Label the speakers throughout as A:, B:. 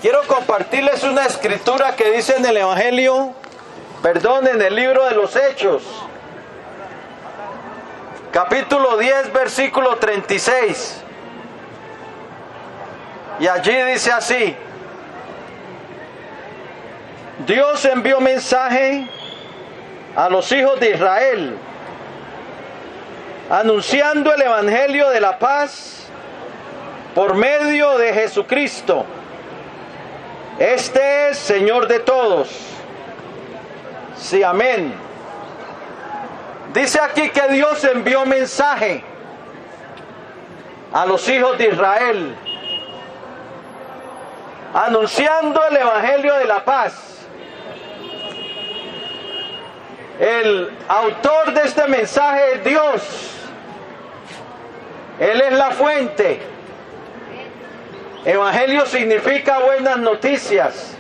A: Quiero compartirles una escritura que dice en el Evangelio, en el libro de los Hechos, capítulo 10, versículo 36. Y allí dice así: Dios envió mensaje a los hijos de Israel, anunciando el Evangelio de la paz por medio de Jesucristo. Este es Señor de todos. Sí, amén. Dice aquí que Dios envió mensaje a los hijos de Israel, anunciando el Evangelio de la paz. El autor de este mensaje es Dios. Él es la fuente. Evangelio significa buenas noticias.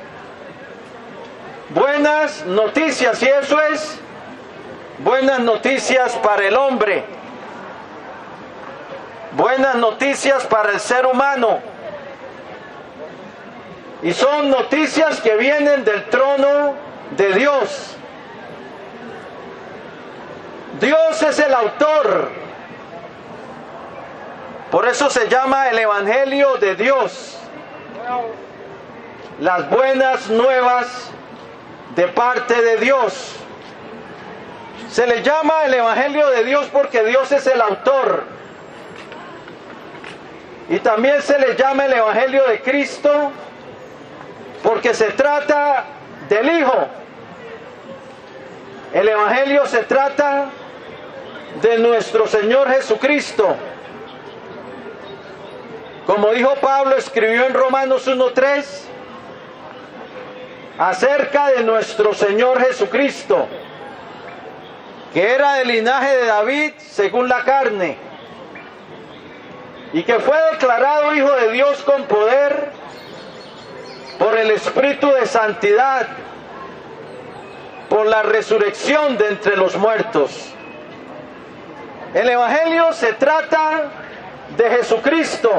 A: Buenas noticias, y eso es buenas noticias para el hombre. Buenas noticias para el ser humano. Y son noticias que vienen del trono de Dios. Dios es el autor. Por eso se llama el Evangelio de Dios. Las buenas nuevas de parte de Dios. Se le llama el Evangelio de Dios porque Dios es el autor. Y también se le llama el Evangelio de Cristo porque se trata del Hijo. El Evangelio se trata de nuestro Señor Jesucristo. Como dijo Pablo, escribió en Romanos 1:3 acerca de nuestro Señor Jesucristo, que era del linaje de David según la carne, y que fue declarado Hijo de Dios con poder por el Espíritu de santidad, por la resurrección de entre los muertos. El Evangelio se trata de Jesucristo,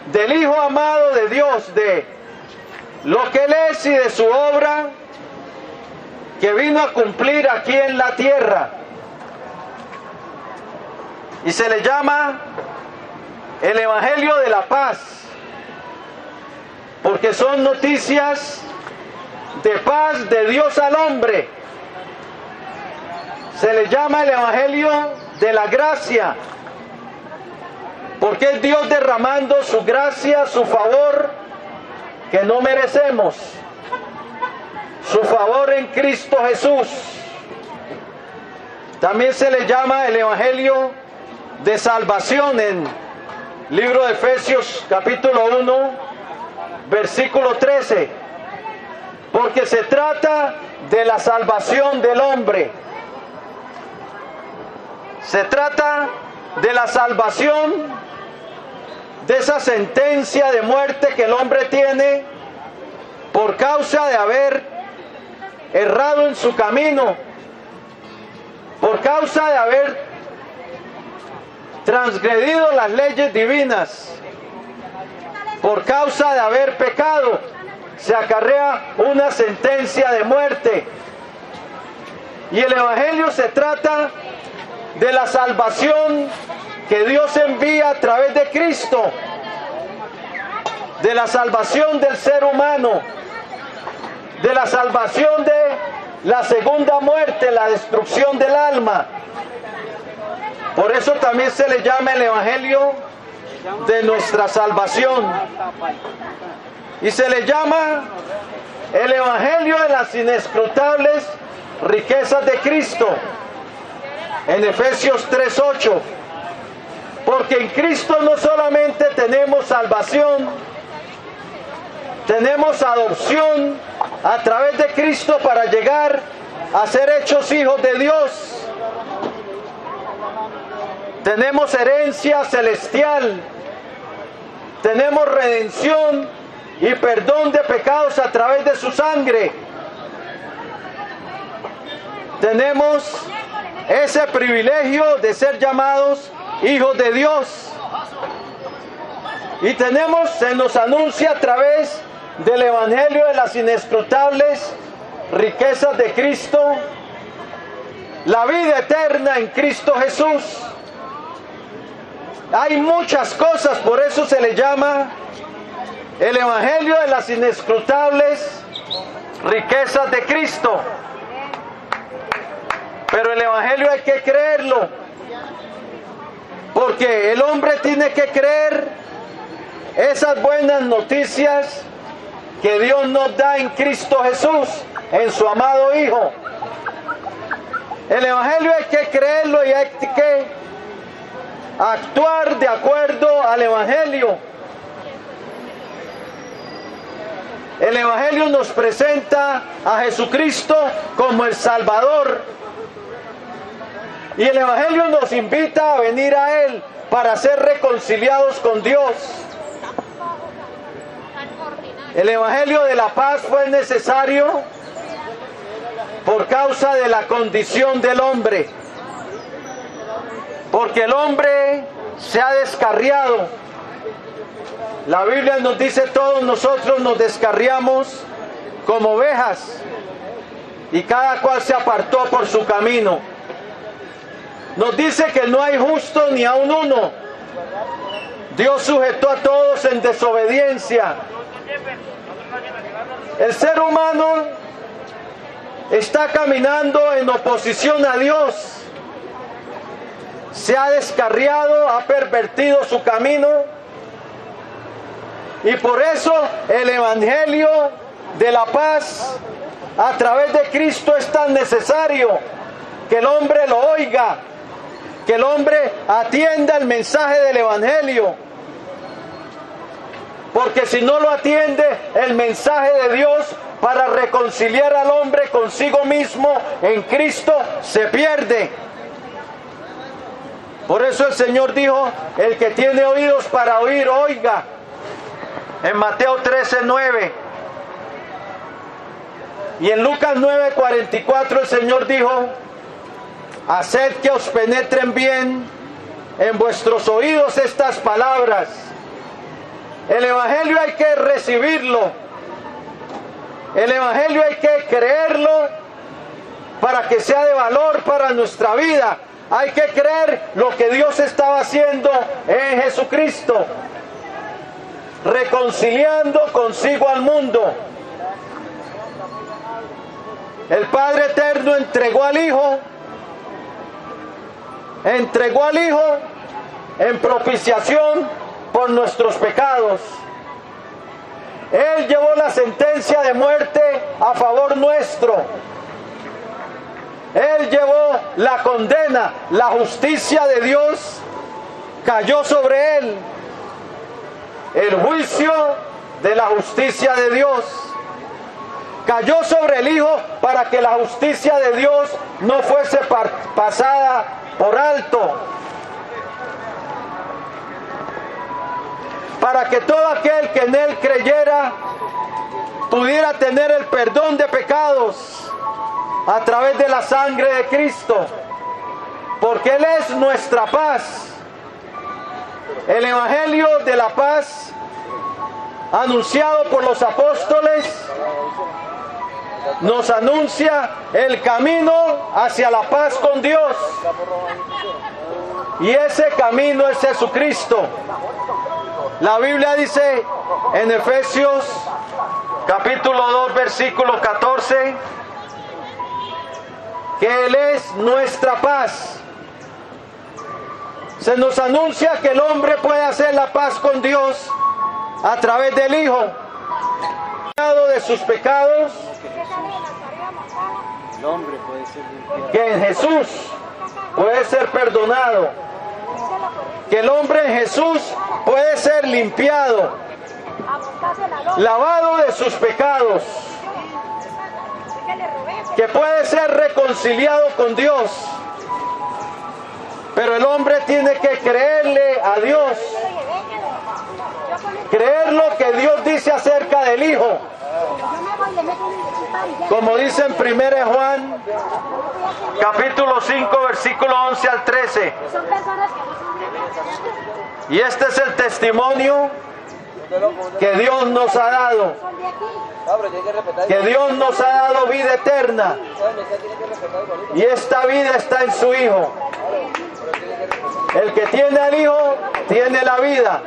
A: del Hijo amado de Dios, de lo que Él es y de su obra que vino a cumplir aquí en la tierra. Y se le llama el Evangelio de la paz, porque son noticias de paz de Dios al hombre. Se le llama el Evangelio de la gracia, porque es Dios derramando su gracia, su favor, que no merecemos. Su favor en Cristo Jesús. También se le llama el Evangelio de salvación en libro de Efesios capítulo 1, versículo 13. Porque se trata de la salvación del hombre. Se trata de la salvación de esa sentencia de muerte que el hombre tiene por causa de haber errado en su camino, por causa de haber transgredido las leyes divinas, por causa de haber pecado, se acarrea una sentencia de muerte. Y el Evangelio se trata de la salvación que Dios envía a través de Cristo, de la salvación del ser humano, de la salvación de la segunda muerte, la destrucción del alma. Por eso también se le llama el Evangelio de nuestra salvación. Y se le llama el Evangelio de las inescrutables riquezas de Cristo, en Efesios 3:8. Porque en Cristo no solamente tenemos salvación, tenemos adopción a través de Cristo para llegar a ser hechos hijos de Dios. Tenemos herencia celestial, tenemos redención y perdón de pecados a través de su sangre. Tenemos ese privilegio de ser llamados hijos de Dios. Y se nos anuncia a través del Evangelio de las inescrutables riquezas de Cristo, la vida eterna en Cristo Jesús. Hay muchas cosas, por eso se le llama el Evangelio de las inescrutables riquezas de Cristo. Pero el Evangelio hay que creerlo, porque el hombre tiene que creer esas buenas noticias que Dios nos da en Cristo Jesús, en su amado Hijo. El Evangelio hay que creerlo y hay que actuar de acuerdo al Evangelio. El Evangelio nos presenta a Jesucristo como el Salvador. Y el Evangelio nos invita a venir a Él para ser reconciliados con Dios. El Evangelio de la paz fue necesario por causa de la condición del hombre. Porque el hombre se ha descarriado. La Biblia nos dice: todos nosotros nos descarriamos como ovejas, y cada cual se apartó por su camino. Nos dice que no hay justo ni aun uno. Dios sujetó a todos en desobediencia. El ser humano está caminando en oposición a Dios. Se ha descarriado, ha pervertido su camino. Y por eso el Evangelio de la paz a través de Cristo es tan necesario, que el hombre lo oiga, que el hombre atienda el mensaje del Evangelio. Porque si no lo atiende, el mensaje de Dios para reconciliar al hombre consigo mismo en Cristo se pierde. Por eso el Señor dijo: el que tiene oídos para oír, oiga. En Mateo 13:9. Y en Lucas 9:44 el Señor dijo: haced que os penetren bien en vuestros oídos estas palabras. El Evangelio hay que recibirlo. El Evangelio hay que creerlo para que sea de valor para nuestra vida. Hay que creer lo que Dios estaba haciendo en Jesucristo, reconciliando consigo al mundo. El Padre Eterno entregó al Hijo en propiciación por nuestros pecados. Él llevó la sentencia de muerte a favor nuestro. Él llevó la condena, la justicia de Dios cayó sobre Él. El juicio de la justicia de Dios cayó sobre el Hijo para que la justicia de Dios no fuese pasada por alto. Para que todo aquel que en Él creyera pudiera tener el perdón de pecados a través de la sangre de Cristo. Porque Él es nuestra paz. El Evangelio de la paz, anunciado por los apóstoles, nos anuncia el camino hacia la paz con Dios. Y ese camino es Jesucristo. La Biblia dice en Efesios capítulo 2 versículo 14 que Él es nuestra paz. Se nos anuncia que el hombre puede hacer la paz con Dios a través del Hijo, de sus pecados, que en Jesús puede ser perdonado, que el hombre en Jesús puede ser limpiado, lavado de sus pecados, que puede ser reconciliado con Dios. Pero el hombre tiene que creerle a Dios, creer lo que Dios dice acerca del Hijo. Como dice en 1 Juan capítulo 5 versículo 11 al 13. Y este es el testimonio que Dios nos ha dado, que Dios nos ha dado vida eterna, y esta vida está en su Hijo. El que tiene al Hijo tiene la vida.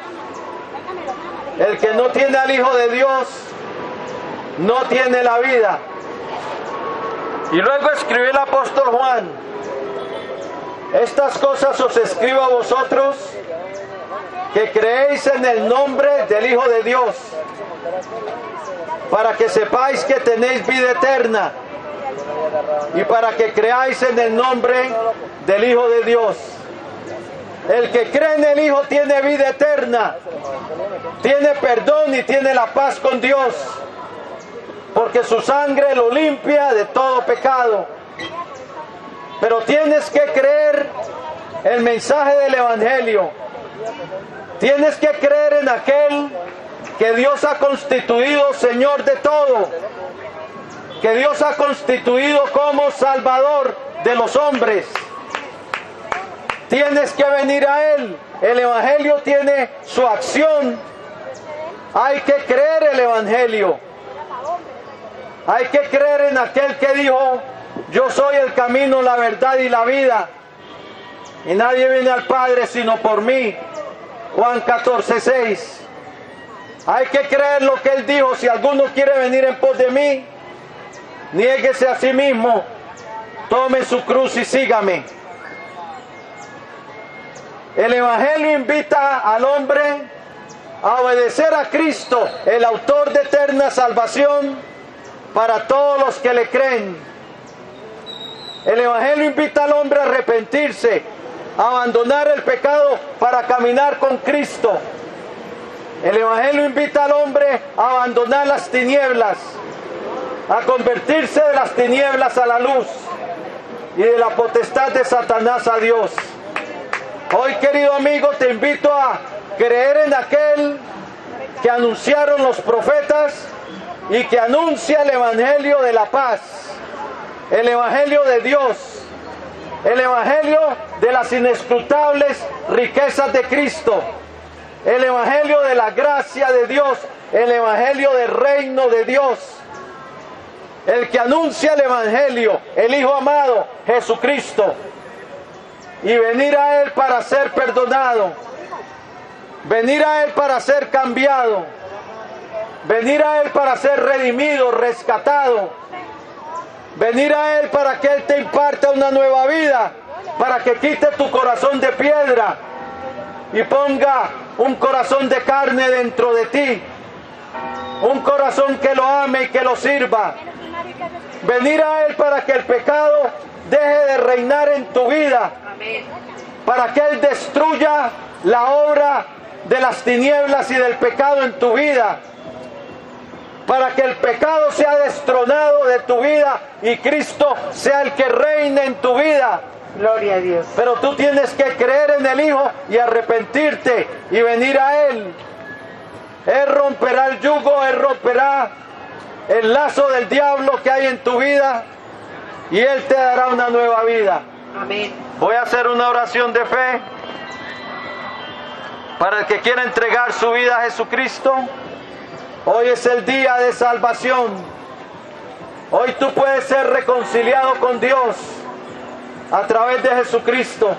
A: El que no tiene al Hijo de Dios no tiene la vida. Y luego escribió el apóstol Juan: estas cosas os escribo a vosotros que creéis en el nombre del Hijo de Dios, para que sepáis que tenéis vida eterna, y para que creáis en el nombre del Hijo de Dios. El que cree en el Hijo tiene vida eterna, tiene perdón y tiene la paz con Dios, porque su sangre lo limpia de todo pecado. Pero tienes que creer el mensaje del Evangelio. Tienes que creer en aquel que Dios ha constituido Señor de todo, que Dios ha constituido como Salvador de los hombres. Tienes que venir a Él. El Evangelio tiene su acción. Hay que creer el Evangelio. Hay que creer en aquel que dijo: yo soy el camino, la verdad y la vida, y nadie viene al Padre sino por mí. Juan 14:6. Hay que creer lo que Él dijo: si alguno quiere venir en pos de mí, niéguese a sí mismo, tome su cruz y sígame. El Evangelio invita al hombre a obedecer a Cristo, el autor de eterna salvación para todos los que le creen. El Evangelio invita al hombre a arrepentirse, a abandonar el pecado para caminar con Cristo. El Evangelio invita al hombre a abandonar las tinieblas, a convertirse de las tinieblas a la luz y de la potestad de Satanás a Dios. Hoy, querido amigo, te invito a creer en aquel que anunciaron los profetas y que anuncia el Evangelio de la paz, el Evangelio de Dios, el Evangelio de las inescrutables riquezas de Cristo, el Evangelio de la gracia de Dios, el Evangelio del reino de Dios. El que anuncia el Evangelio, el Hijo amado, Jesucristo, y venir a Él para ser perdonado, venir a Él para ser cambiado, venir a Él para ser redimido, rescatado, venir a Él para que Él te imparta una nueva vida, para que quite tu corazón de piedra y ponga un corazón de carne dentro de ti, un corazón que lo ame y que lo sirva. Venir a Él para que el pecado deje de reinar en tu vida, para que Él destruya la obra de las tinieblas y del pecado en tu vida, para que el pecado sea destronado de tu vida y Cristo sea el que reine en tu vida.
B: Gloria a Dios.
A: Pero tú tienes que creer en el Hijo y arrepentirte y venir a Él. Él romperá el yugo, Él romperá el lazo del diablo que hay en tu vida y Él te dará una nueva vida.
B: Amén.
A: Voy a hacer una oración de fe para el que quiera entregar su vida a Jesucristo. Hoy es el día de salvación. Hoy tú puedes ser reconciliado con Dios a través de Jesucristo.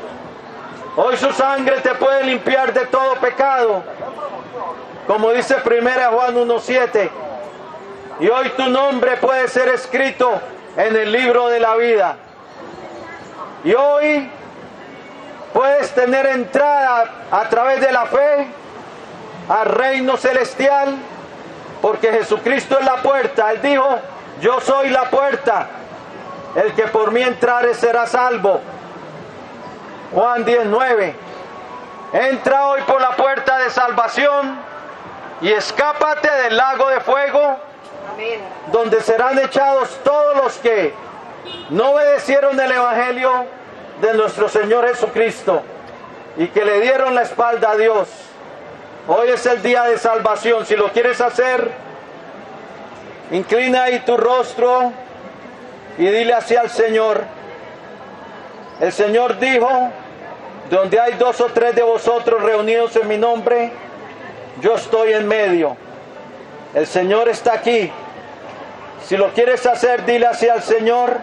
A: Hoy su sangre te puede limpiar de todo pecado, como dice 1 Juan 1:7. Y hoy tu nombre puede ser escrito en el libro de la vida. Y hoy puedes tener entrada a través de la fe al reino celestial, porque Jesucristo es la puerta. Él dijo: yo soy la puerta, el que por mí entrare será salvo. Juan 10:9. Entra hoy por la puerta de salvación y escápate del lago de fuego, donde serán echados todos los que no obedecieron el Evangelio de nuestro Señor Jesucristo y que le dieron la espalda a Dios. Hoy es el día de salvación. Si lo quieres hacer, inclina ahí tu rostro y dile así al Señor. El Señor dijo: donde hay 2 o 3 de vosotros reunidos en mi nombre, Yo estoy en medio. El Señor está aquí. Si lo quieres hacer, dile así al Señor.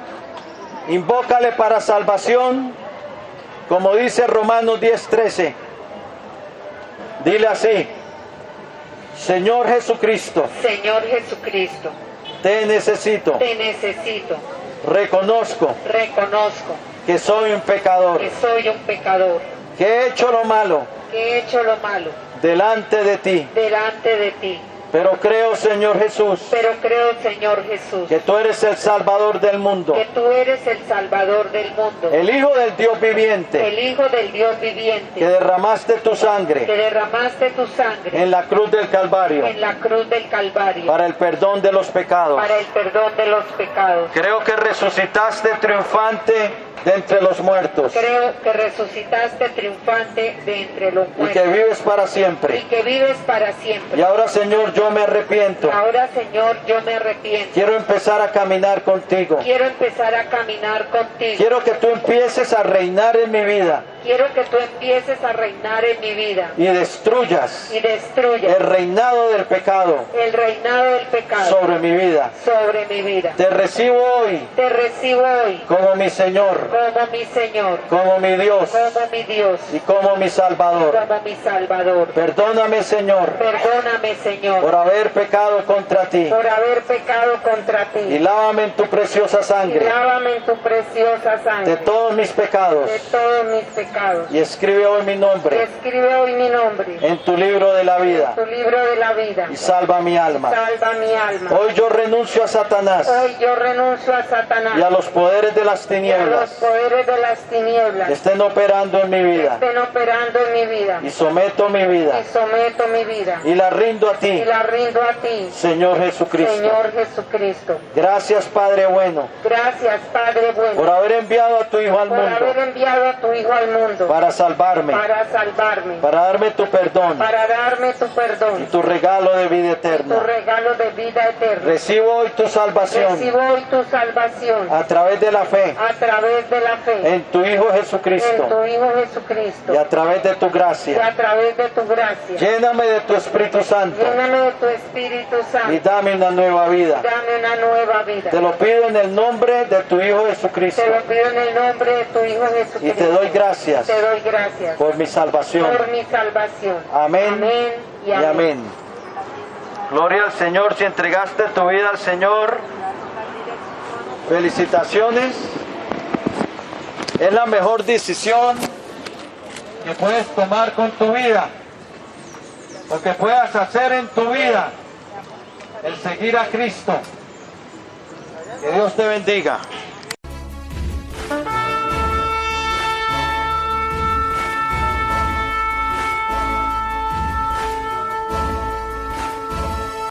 A: Invócale para salvación. Como dice Romanos 10:13. Dile así. Señor Jesucristo.
B: Señor Jesucristo.
A: Te necesito.
B: Te necesito.
A: Reconozco que soy un pecador.
B: Que soy un pecador.
A: Que he hecho lo malo.
B: Que he hecho lo malo.
A: Delante de ti.
B: Delante de ti.
A: Pero creo, Señor Jesús,
B: Pero creo, Señor Jesús,
A: que tú eres el Salvador del mundo,
B: que tú eres el Salvador del mundo,
A: el Hijo del Dios viviente,
B: el Hijo del Dios viviente,
A: que derramaste tu
B: que
A: sangre
B: derramaste tu sangre
A: en la cruz del Calvario
B: en la cruz del Calvario
A: para el perdón de los pecados.
B: para el perdón de los pecados.
A: Creo que resucitaste triunfante de entre los muertos
B: Creo que resucitaste triunfante de entre los
A: y que
B: muertos
A: vives para
B: y
A: siempre.
B: que vives para siempre.
A: Y ahora, Señor, yo me arrepiento.
B: Ahora, Señor, yo me arrepiento.
A: Quiero empezar a caminar contigo.
B: Quiero empezar a caminar contigo.
A: Quiero que tú empieces a reinar en mi vida
B: Quiero que tú empieces a reinar en mi vida
A: y destruyas
B: y destruyas
A: el reinado del pecado
B: el reinado del pecado
A: sobre mi vida.
B: sobre mi vida.
A: Te recibo hoy
B: Te recibo hoy
A: como mi Señor,
B: como mi Señor,
A: como mi Dios
B: como mi Dios,
A: y como mi Salvador.
B: como mi Salvador.
A: Perdóname, Señor,
B: Perdóname, Señor,
A: por haber pecado contra ti
B: por haber pecado contra
A: y
B: ti.
A: lávame en tu preciosa
B: Y
A: sangre
B: lávame en tu preciosa
A: de
B: sangre
A: todos mis pecados
B: de todos mis pecados.
A: y escribe hoy mi
B: Y
A: nombre
B: escribe hoy mi nombre
A: en tu libro de la vida
B: tu libro de la vida.
A: y salva mi alma.
B: Salva mi alma.
A: Hoy yo renuncio a Satanás
B: Hoy yo renuncio a Satanás
A: y a los poderes de las
B: y a los
A: tinieblas
B: poderes de las tinieblas
A: que estén operando en mi
B: que
A: vida
B: estén operando en mi vida.
A: y someto mi vida
B: Y someto mi vida
A: y la rindo a
B: y
A: ti,
B: la rindo a ti,
A: Señor Jesucristo.
B: Señor Jesucristo.
A: Gracias, Padre bueno,
B: Gracias, Padre
A: por
B: bueno,
A: haber enviado a tu Hijo al
B: por haber
A: mundo
B: enviado a tu Hijo al mundo
A: para salvarme,
B: para salvarme,
A: para darme tu perdón
B: para darme tu
A: y
B: perdón,
A: tu regalo de vida
B: tu
A: eterna.
B: regalo de vida eterna.
A: Recibo hoy tu salvación
B: Recibo hoy tu salvación
A: a través de la fe
B: a través de la fe
A: en tu Hijo
B: en
A: Jesucristo
B: tu Hijo Jesucristo
A: y a través de tu
B: y
A: gracia.
B: a través de tu gracia.
A: Lléname de tu Espíritu Santo
B: Lléname de tu Espíritu
A: y
B: Santo.
A: dame una nueva vida.
B: Dame una nueva vida.
A: Te lo pido en el nombre de tu Hijo Jesucristo
B: Te lo pido en el nombre de tu Hijo
A: y
B: Jesucristo.
A: te doy gracias
B: Te doy gracias
A: por mi salvación.
B: por mi salvación.
A: Amén
B: Amén
A: y amén. Gloria al Señor. Si entregaste tu vida al Señor, felicitaciones. Es la mejor decisión que puedes tomar con tu vida, o que puedas hacer en tu vida, el seguir a Cristo. Que Dios te bendiga.